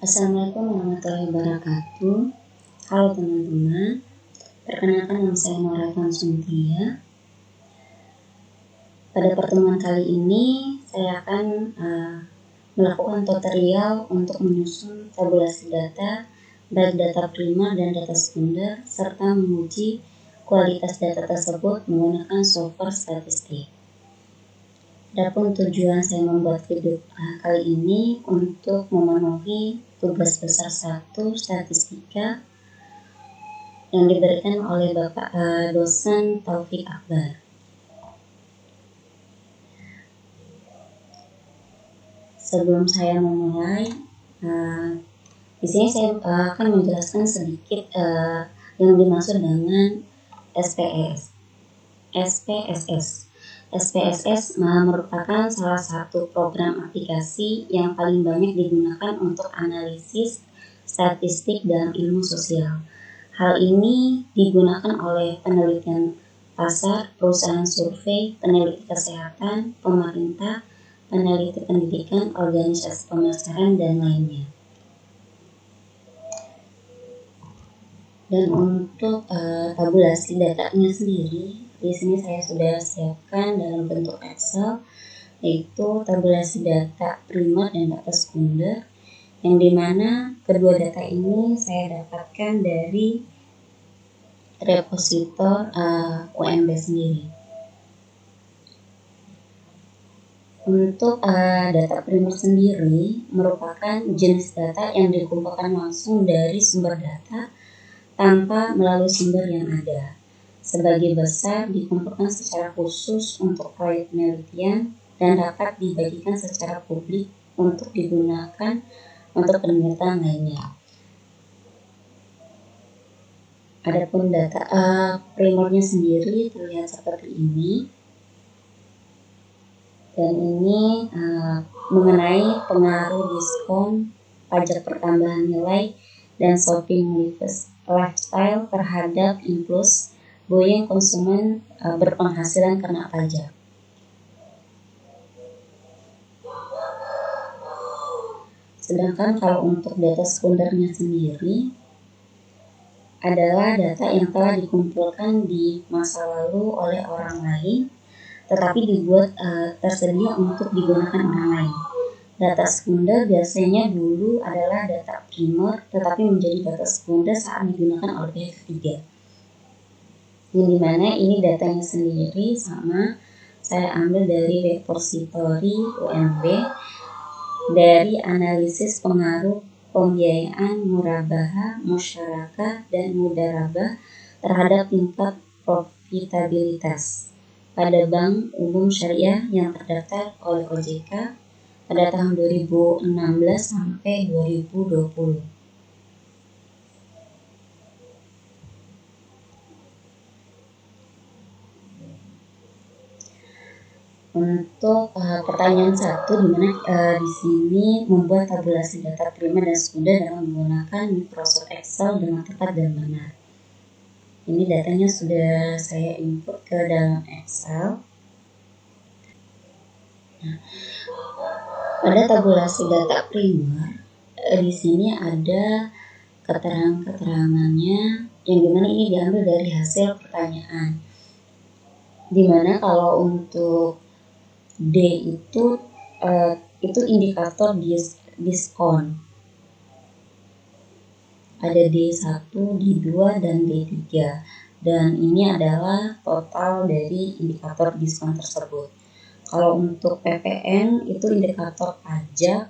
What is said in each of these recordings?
Assalamualaikum warahmatullahi wabarakatuh. Halo teman-teman, perkenalkan nama saya Nora Suntia. Pada pertemuan kali ini saya akan melakukan tutorial untuk menyusun tabulasi data, baik data primer dan data sekunder, serta menguji kualitas data tersebut menggunakan software statistik. Adapun tujuan saya membuat video kali ini untuk memenuhi tugas besar 1 statistika yang diberikan oleh Bapak dosen Taufik Akbar. Sebelum saya memulai, di sini saya akan menjelaskan sedikit yang dimaksud dengan SPSS. SPSS merupakan salah satu program aplikasi yang paling banyak digunakan untuk analisis statistik dalam ilmu sosial. Hal ini digunakan oleh penelitian pasar, perusahaan survei, peneliti kesehatan, pemerintah, peneliti pendidikan, organisasi pemasaran, dan lainnya. Dan untuk tabulasi datanya sendiri, di sini saya sudah siapkan dalam bentuk Excel, yaitu tabulasi data primer dan data sekunder, yang dimana kedua data ini saya dapatkan dari repositor UMB sendiri. Untuk data primer sendiri merupakan jenis data yang dikumpulkan langsung dari sumber data tanpa melalui sumber yang ada. Sebagai besar dikumpulkan secara khusus untuk proyek penelitian dan dapat dibagikan secara publik untuk digunakan untuk penelitian lainnya. Adapun data primernya sendiri terlihat seperti ini, dan ini mengenai pengaruh diskon, pajak pertambahan nilai, dan shopping lifestyle terhadap influx buying konsumen berpenghasilan kena pajak. Sedangkan kalau untuk data sekundernya sendiri adalah data yang telah dikumpulkan di masa lalu oleh orang lain, tetapi dibuat tersedia untuk digunakan orang lain. Data sekunder biasanya dulu adalah data primer, tetapi menjadi data sekunder saat digunakan oleh pihak ketiga. Yang dimana ini datanya sendiri sama, saya ambil dari repositori UMB, dari analisis pengaruh pembiayaan murabahah, musyarakah, dan mudarabah terhadap tingkat profitabilitas pada bank umum syariah yang terdaftar oleh OJK pada tahun 2016 sampai 2020. Untuk pertanyaan 1, di mana di sini membuat tabulasi data primer dan sekunder dengan menggunakan Microsoft Excel dengan tepat dan benar. Ini datanya sudah saya input ke dalam Excel. Nah, pada tabulasi data primer, di sini ada keterangan-keterangannya, yang dimana ini diambil dari hasil pertanyaan. Dimana kalau untuk D itu indikator diskon. Ada D1, D2, dan D3. Dan ini adalah total dari indikator diskon tersebut. Kalau untuk PPN itu indikator pajak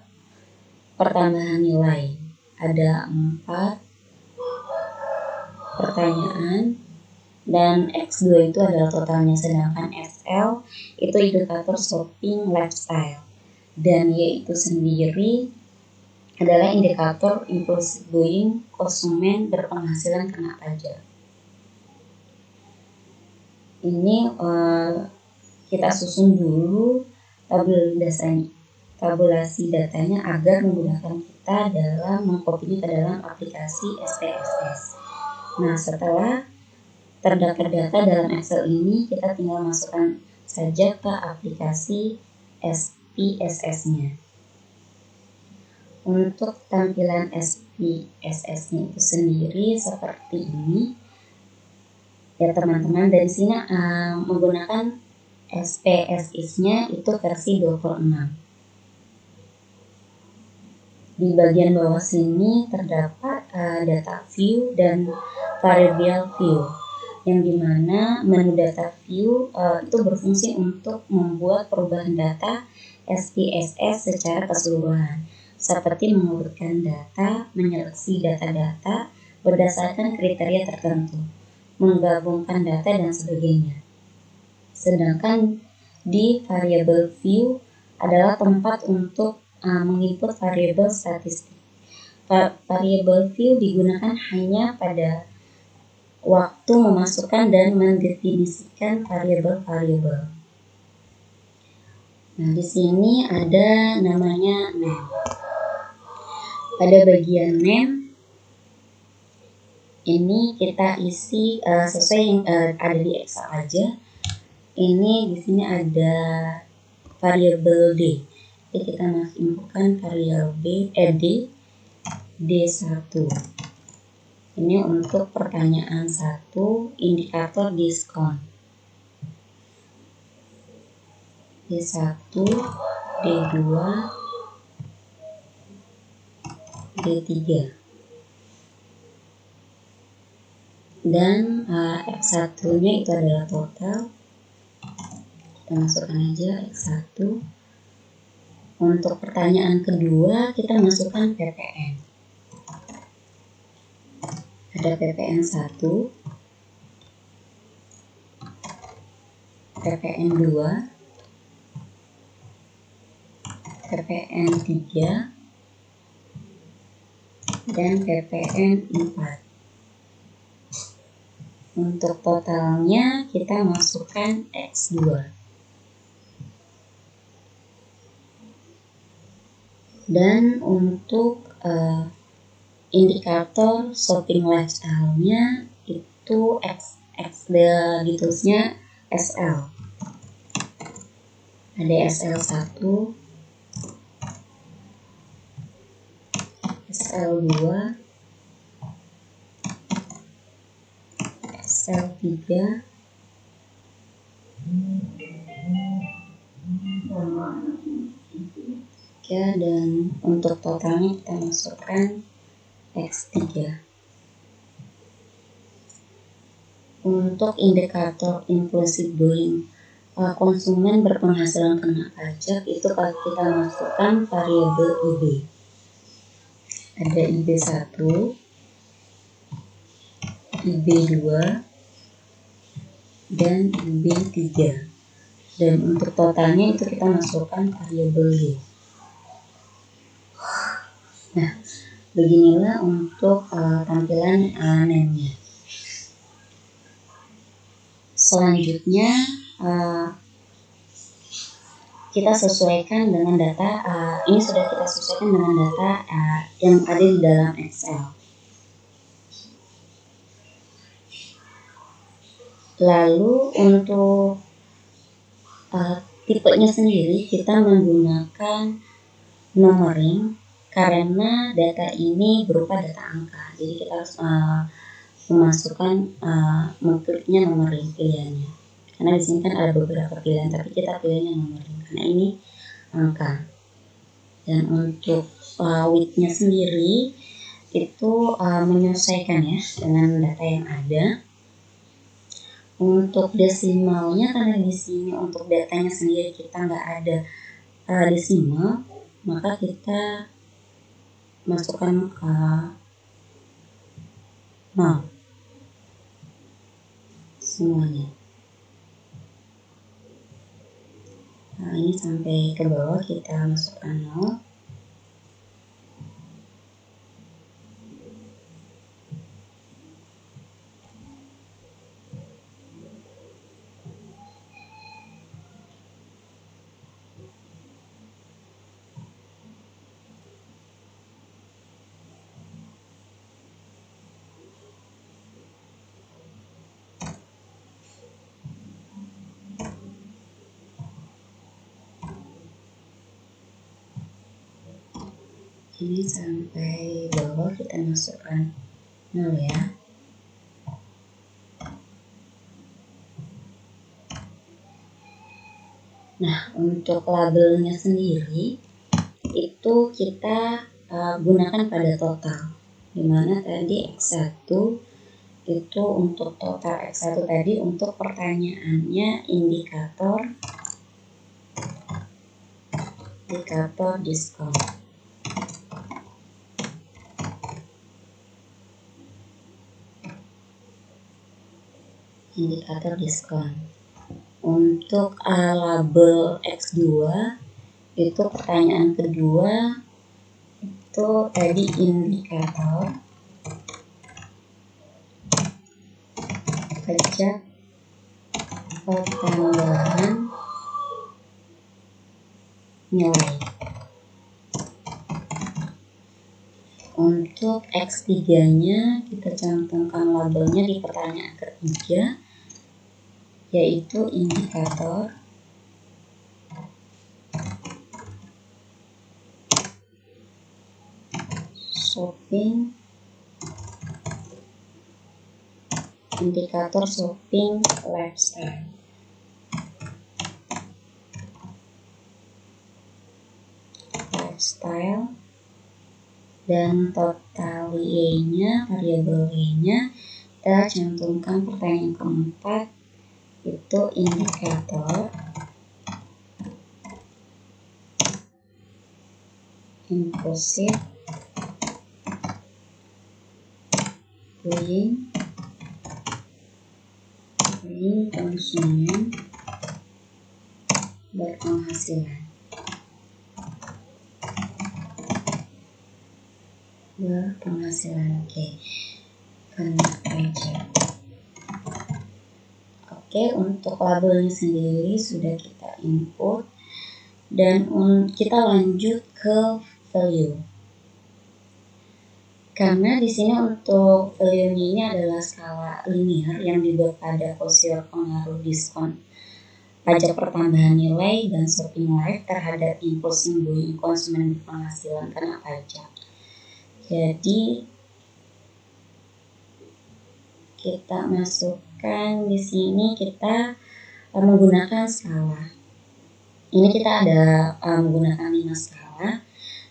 pertambahan nilai. Ada 4 pertanyaan. Dan X2 itu adalah totalnya, sedangkan SL itu indikator shopping lifestyle, dan Y itu sendiri adalah indikator impulsive buying konsumen berpenghasilan kena pajak. Ini kita susun dulu tabulasi datanya agar memudahkan kita dalam mengkopinya ke dalam aplikasi SPSS. Nah, setelah terdapat data dalam Excel ini, kita tinggal masukkan saja ke aplikasi SPSS-nya. Untuk tampilan SPSS-nya itu sendiri seperti ini. Ya teman-teman, dari sini menggunakan SPSS-nya itu versi 26. Di bagian bawah sini terdapat data view dan variable view, yang dimana menu data view itu berfungsi untuk membuat perubahan data SPSS secara keseluruhan, seperti mengurutkan data, menyeleksi data-data berdasarkan kriteria tertentu, menggabungkan data, dan sebagainya. Sedangkan di variable view adalah tempat untuk menginput variabel statistik. Variable view digunakan hanya pada waktu memasukkan dan mendefinisikan variabel-variabel. Nah, di sini ada namanya name. Pada bagian name ini kita isi sesuai yang ada di Excel aja. Ini di sini ada variabel D. Jadi kita masukkan variabel D1. Ini untuk pertanyaan 1, indikator diskon. D1, D2, D3. Dan X1-nya itu adalah total. Kita masukkan aja X1. Untuk pertanyaan kedua kita masukkan PPN. Ada PPN 1, PPN 2, PPN 3, dan PPN 4. Untuk totalnya kita masukkan X2. Dan untuk indikator shopping lifestyle-nya itu X ditulisnya SL. Ada SL1, SL2, SL3, dan untuk totalnya kita masukkan X3. Untuk indikator impulsive buying, konsumen berpenghasilan kena pajak, itu kalau kita masukkan variabel IB. Ada IB1, IB2, dan IB3. Dan untuk totalnya itu kita masukkan variabel Y. Nah, beginilah untuk tampilan name-nya. Selanjutnya kita sesuaikan dengan data. Ini sudah kita sesuaikan dengan data yang ada di dalam Excel. Lalu untuk tipenya sendiri kita menggunakan numbering karena data ini berupa data angka. Jadi kita harus memasukkan mengkliknya numbering pilihannya. Karena di sini kan ada beberapa pilihan, tapi kita pilihnya numbering karena ini angka. Dan untuk width-nya sendiri itu menyesuaikan ya dengan data yang ada. Untuk desimalnya, karena di sini untuk datanya sendiri kita nggak ada desimal, maka kita masukkan 0 semuanya. Nah, ini sampai ke bawah kita masukkan 0. ini sampai bawah kita masukkan 0 ya. Nah, untuk labelnya sendiri itu kita gunakan pada total, dimana tadi X1 itu untuk total X1 tadi untuk pertanyaannya indikator diskon. Indikator diskon. Untuk label X2 itu pertanyaan kedua itu tadi indikator pajak pertambahan nilai. Untuk X3-nya kita cantumkan labelnya di pertanyaan ketiga, yaitu indikator shopping lifestyle. Dan total Y-nya, variabel Y-nya kita cantumkan pertanyaan keempat, itu indikator impulsif buying konsumen berpenghasilan. Oke. Kena pajak. Oke, untuk labelnya sendiri sudah kita input dan kita lanjut ke value. Karena di sini untuk value-nya ini adalah skala linear yang dibuat pada posisi pengaruh diskon pajak pertambahan nilai dan shopping life terhadap impulsing buying konsumen berpenghasilan kena pajak. Jadi kita masukkan di sini, kita menggunakan skala. Ini kita ada menggunakan 5 skala,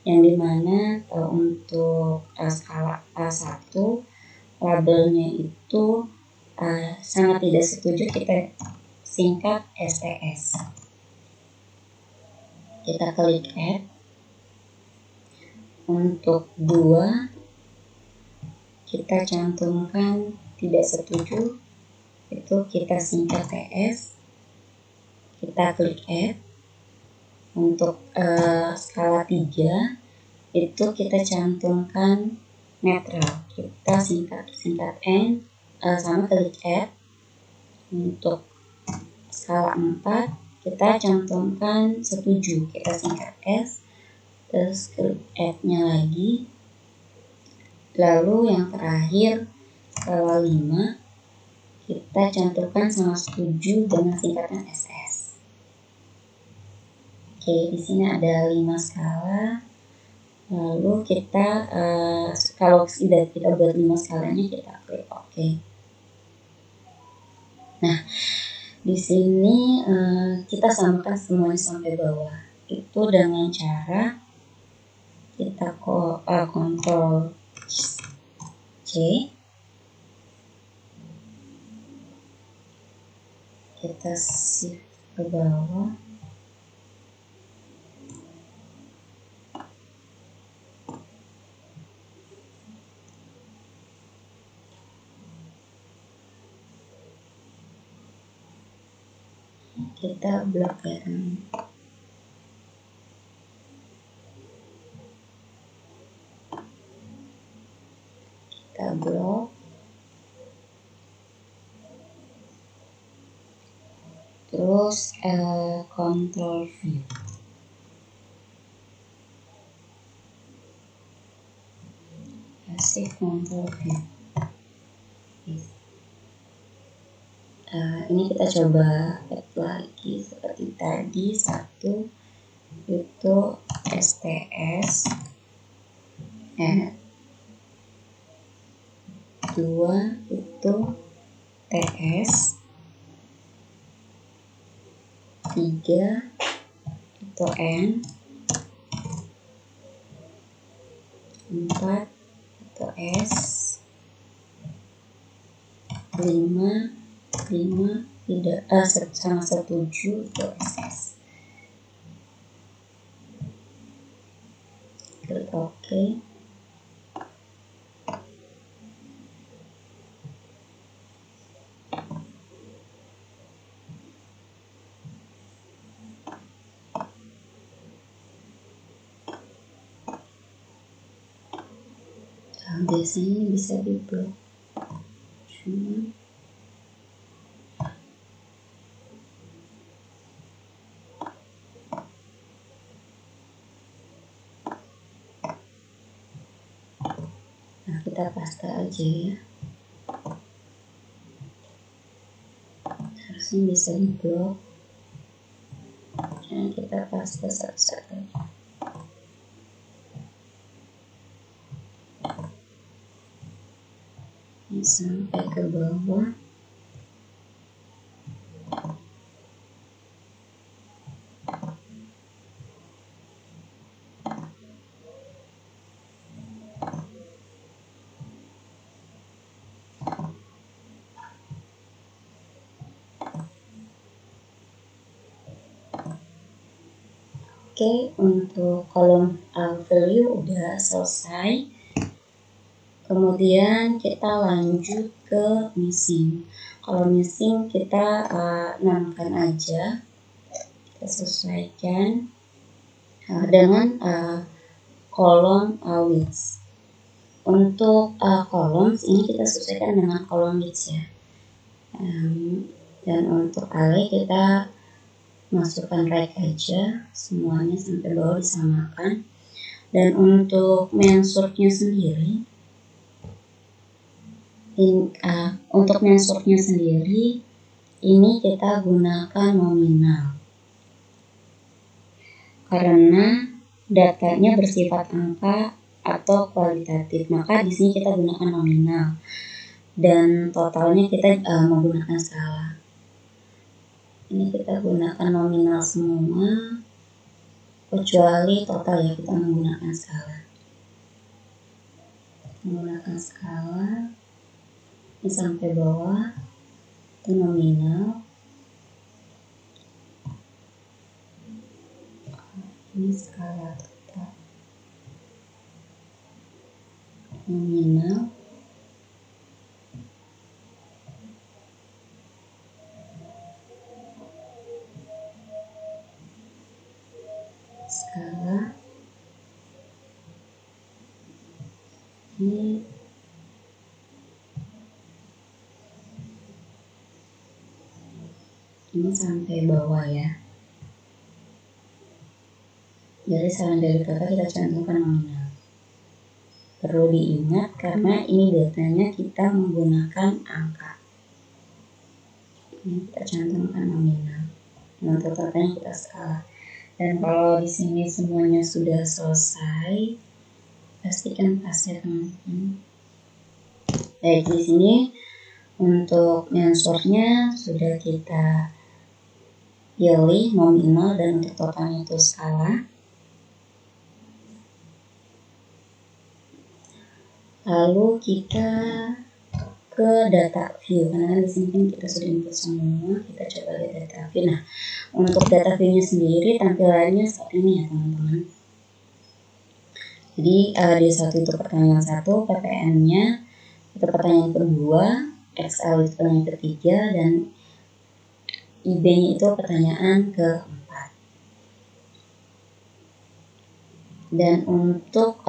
yang dimana untuk skala A1 labelnya itu sangat tidak setuju, kita singkat STS. Kita klik add. Untuk 2 kita cantumkan tidak setuju, itu kita singkat TS. Kita klik add. Untuk skala 3 itu kita cantumkan netral, kita singkat N, sama klik add. Untuk skala 4 kita cantumkan setuju, kita singkat S, terus klik add-nya lagi. Lalu yang terakhir skala 5 kita cantumkan sama setuju dengan singkatan SS. Oke, di sini ada 5 skala. Lalu kita kalau sudah kita buat 5 skalanya, kita klik OK. Nah, di sini kita samakan semuanya sampai bawah. Itu dengan cara kita Ctrl C, kita shift ke bawah, kita blok ya, kita blok, terus Ctrl V. Kasih Ctrl V. Ini kita coba add lagi seperti tadi. 1 itu STS, 2 itu TS, 3 itu N, 4 itu S, 5 tidak sama setuju itu SS. Klik OK. Biasanya ini bisa diblok, cuma nah kita paste aja ya, harusnya bisa diblok. Nah kita paste satu-satu aja. Ini sampai ke bawah. Oke, untuk kolom value udah selesai. Kemudian kita lanjut ke missing. Kalau missing kita namakan aja, kita sesuaikan dengan kolom width. Untuk columns ini kita sesuaikan dengan kolom width ya. Dan untuk array kita masukkan right aja, semuanya sampai bawah disamakan. Dan untuk mensurnya sendiri, ini kita gunakan nominal karena datanya bersifat angka atau kualitatif, maka di sini kita gunakan nominal. Dan totalnya kita menggunakan skala. Ini kita gunakan nominal semua, kecuali total ya kita menggunakan skala. Ini sampai bawah itu nominal. Ini skala total. Nominal. Skala. Ini sampai bawah ya. Jadi saran dari kakak kita cantumkan nominal. Perlu diingat karena ini datanya kita menggunakan angka. Ini kita cantumkan nominal. Untuk totalnya kita skala. Dan kalau di sini semuanya sudah selesai, pastikan pas ya teman-teman. Baik, di sini untuk mensurnya sudah kita pilih nominal dan untuk totalnya itu skala. Lalu kita ke data view, karena di sini kan kita sudah input semua. Kita coba lihat data view. Nah, untuk data view-nya sendiri tampilannya seperti ini ya teman-teman. Jadi D1 itu pertanyaan 1, PPN-nya itu pertanyaan kedua, XL itu pertanyaan ketiga, dan IB-nya itu pertanyaan keempat. Dan untuk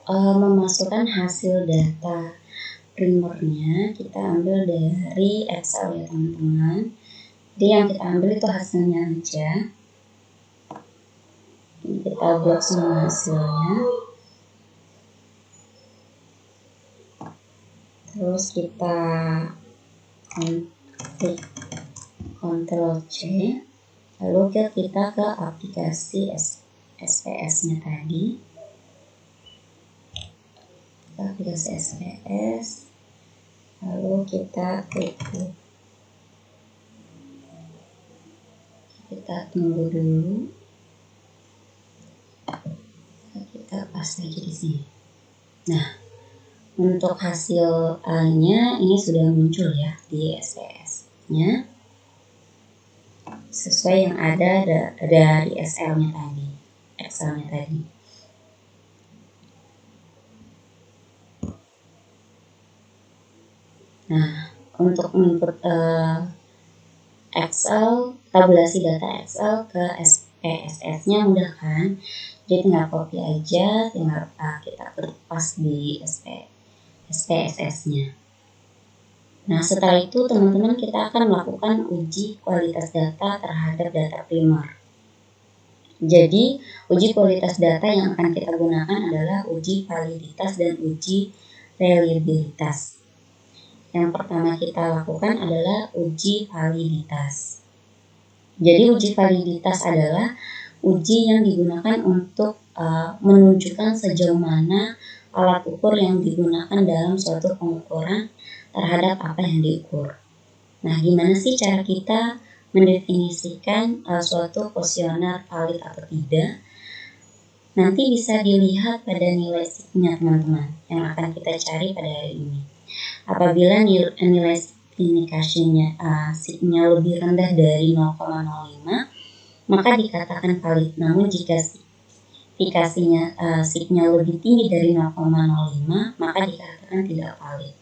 memasukkan hasil data primernya kita ambil dari Excel ya teman-teman. Jadi yang kita ambil itu hasilnya aja. Ini kita buat semua hasilnya. Terus kita klik Ctrl C. Lalu kita ke aplikasi SPS-nya tadi. Kita aplikasi SPS, lalu kita klik. Kita tunggu dulu. Kita paste aja di sini. Nah, untuk hasilnya ini sudah muncul ya di SPS-nya, sesuai yang ada dari Excelnya tadi. Nah, untuk input Excel, tabulasi data Excel ke SPSS-nya mudah kan? Jadi tinggal copy aja, tinggal kita klik pas di SPSS-nya. Nah, setelah itu teman-teman kita akan melakukan uji kualitas data terhadap data primer. Jadi, uji kualitas data yang akan kita gunakan adalah uji validitas dan uji reliabilitas. Yang pertama kita lakukan adalah uji validitas. Jadi uji validitas adalah uji yang digunakan untuk menunjukkan sejauh mana alat ukur yang digunakan dalam suatu pengukuran terhadap apa yang diukur. Nah, gimana sih cara kita mendefinisikan suatu kuesioner valid atau tidak? Nanti bisa dilihat pada nilai sigma teman-teman yang akan kita cari pada hari ini. Apabila nilai sigma lebih rendah dari 0,05, maka dikatakan valid. Namun jika sigma lebih tinggi dari 0,05, maka dikatakan tidak valid.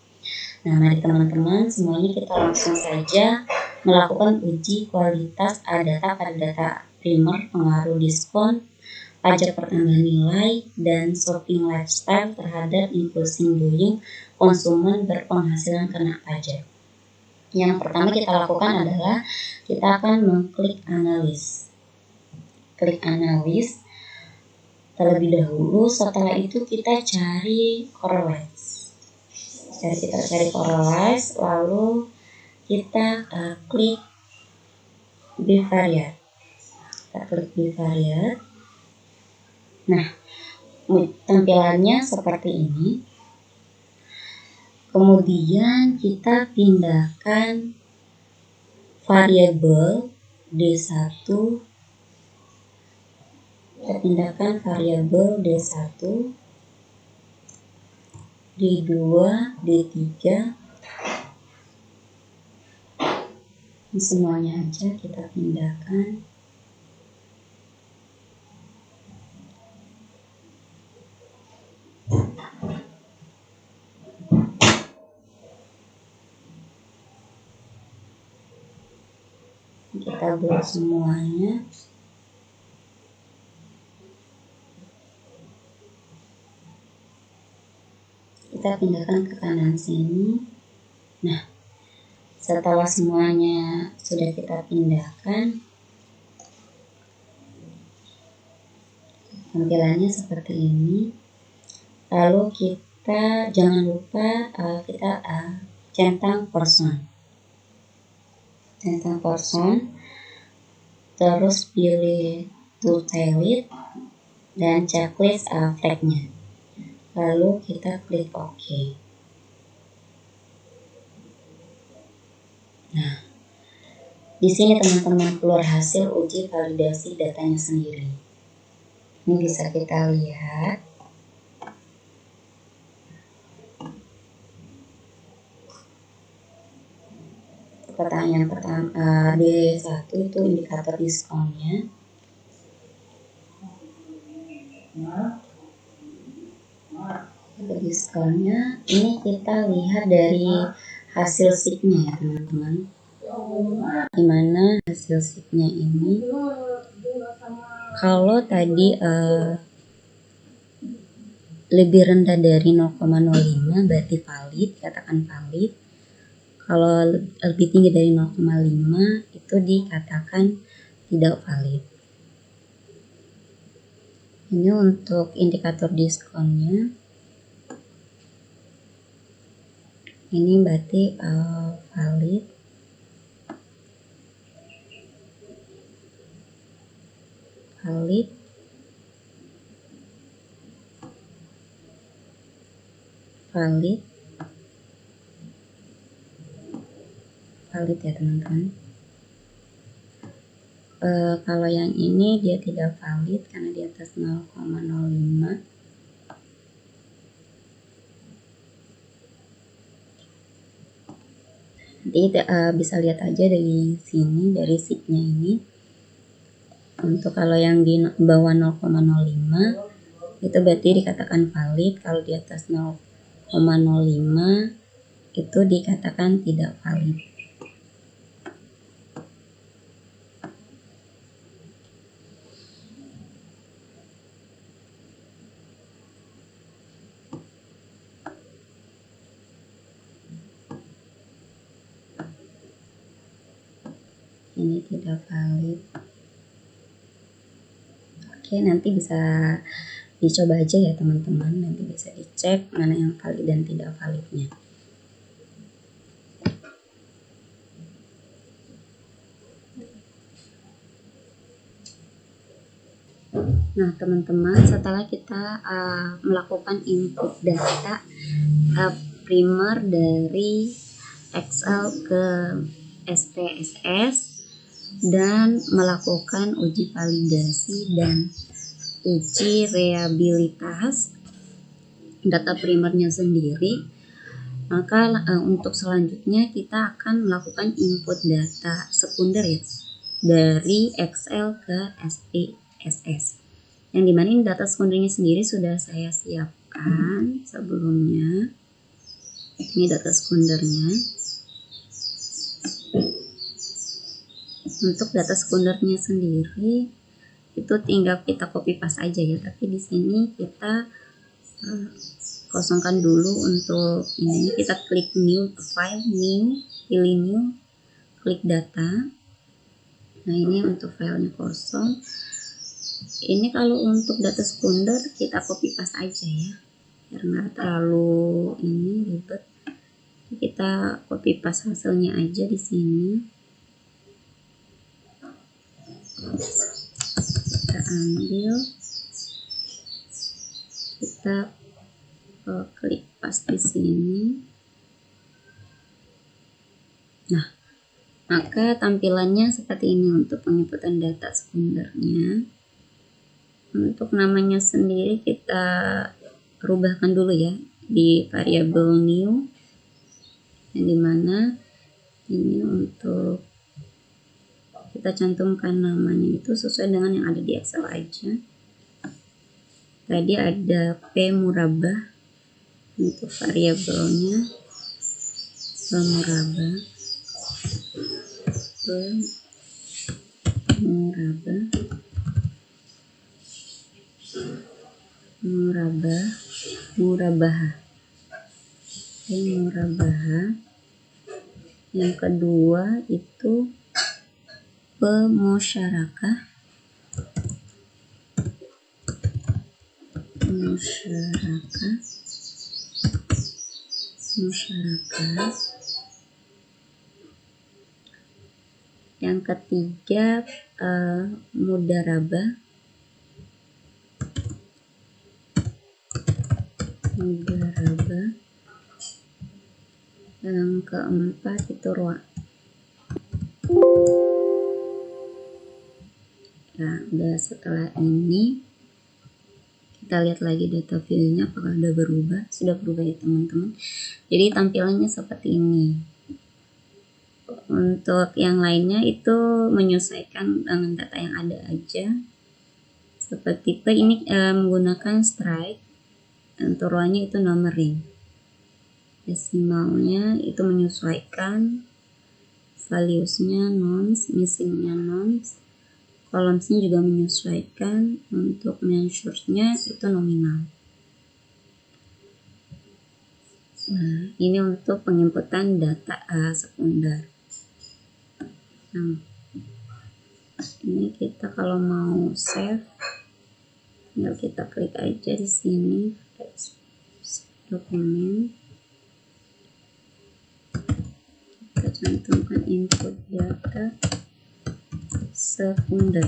Nah, mari teman-teman semuanya kita langsung saja melakukan uji kualitas data pada data primer, pengaruh diskon, pajak pertambahan nilai, dan shopping lifestyle terhadap inclusive doing konsumen berpenghasilan kena pajak. Yang pertama kita lakukan adalah kita akan mengklik analis. Klik analis terlebih dahulu, setelah itu kita cari correlate. Kita cari correlate, lalu kita klik bivariate. Nah, tampilannya seperti ini. Kemudian kita pindahkan variabel D1. D2, D3. Ini semuanya aja kita pindahkan. Kita buat semuanya. Kita pindahkan ke kanan sini. Nah, setelah semuanya sudah kita pindahkan, tampilannya seperti ini. Lalu kita jangan lupa kita centang person, terus pilih to tailed dan checklist flag-nya. Lalu kita klik OK. Nah, di sini teman-teman keluar hasil uji validasi datanya sendiri. Ini bisa kita lihat. Pertanyaan pertama D1 itu indikator diskonnya. Diskonnya ini kita lihat dari hasil sigma ya teman-teman. Gimana hasil sigma ini? Kalau tadi lebih rendah dari 0,05 berarti valid, katakan valid. Kalau lebih tinggi dari 0,5 itu dikatakan tidak valid. Ini untuk indikator diskonnya. Ini berarti valid. valid ya teman-teman. Kalau yang ini dia tidak valid karena di atas 0,05. Nanti bisa lihat aja dari sini, dari sheetnya ini. Untuk kalau yang di bawah 0,05 itu berarti dikatakan valid. Kalau di atas 0,05 itu dikatakan tidak valid. Ini tidak valid. Oke, nanti bisa dicoba aja ya teman-teman, nanti bisa dicek mana yang valid dan tidak validnya. Nah teman-teman, setelah kita melakukan input data primer dari Excel ke SPSS dan melakukan uji validasi dan uji reliabilitas data primernya sendiri, maka untuk selanjutnya kita akan melakukan input data sekunder ya, dari Excel ke SPSS, yang dimana ini data sekundernya sendiri sudah saya siapkan sebelumnya. Ini data sekundernya. Untuk data sekundernya sendiri itu tinggal kita copy paste aja ya, tapi di sini kita kosongkan dulu. Untuk ini kita klik new file, new, pilih new, klik data. Nah ini untuk filenya kosong. Ini kalau untuk data sekunder kita copy paste aja ya, biar nggak terlalu ini ribet. Kita copy paste hasilnya aja di sini. Kita ambil, kita klik paste di sini. Nah, maka tampilannya seperti ini untuk penginputan data sekundernya. Untuk namanya sendiri kita rubahkan dulu ya di variabel new, yang dimana ini untuk kita cantumkan namanya itu sesuai dengan yang ada di Excel aja. Tadi ada P murabah untuk variabelnya, P murabah, murabah. Yang kedua itu pemusyarakah, yang ketiga mudarabah, yang keempat itu ya. Udah, setelah ini kita lihat lagi data view-nya apakah sudah berubah. Sudah berubah ya teman-teman. Jadi tampilannya seperti ini. Untuk yang lainnya itu menyesuaikan dengan data yang ada aja. Seperti P ini menggunakan strike, untuk row-nya itu numbering. Desimalnya itu menyesuaikan, values-nya nonce, missing-nya nonce, columns-nya juga menyesuaikan, untuk measure-nya itu nominal. Nah, ini untuk penginputan data sekunder. Nah, ini kita kalau mau save, tinggal kita klik aja di sini, dokumen, kita cantumkan input data sekunder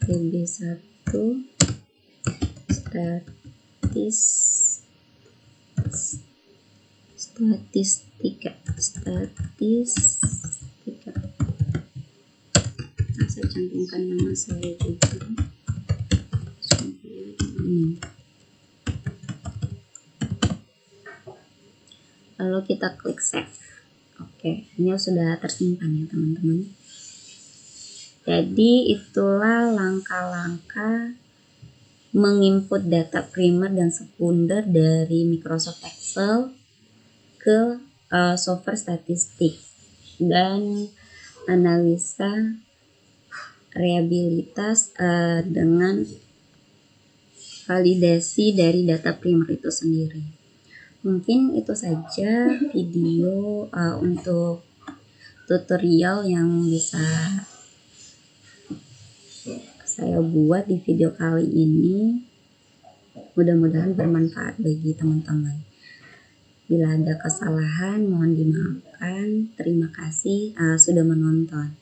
TB1 statis Statistika. Saya cantumkan nama saya juga. Lalu kita klik save. Oke, ini sudah tersimpan ya teman-teman. Jadi itulah langkah-langkah menginput data primer dan sekunder dari Microsoft Excel ke software statistik dan analisa reliabilitas dengan validasi dari data primer itu sendiri. Mungkin itu saja video untuk tutorial yang bisa saya buat di video kali ini. Mudah-mudahan bermanfaat bagi teman-teman. Bila ada kesalahan mohon dimaafkan. Terima kasih sudah menonton.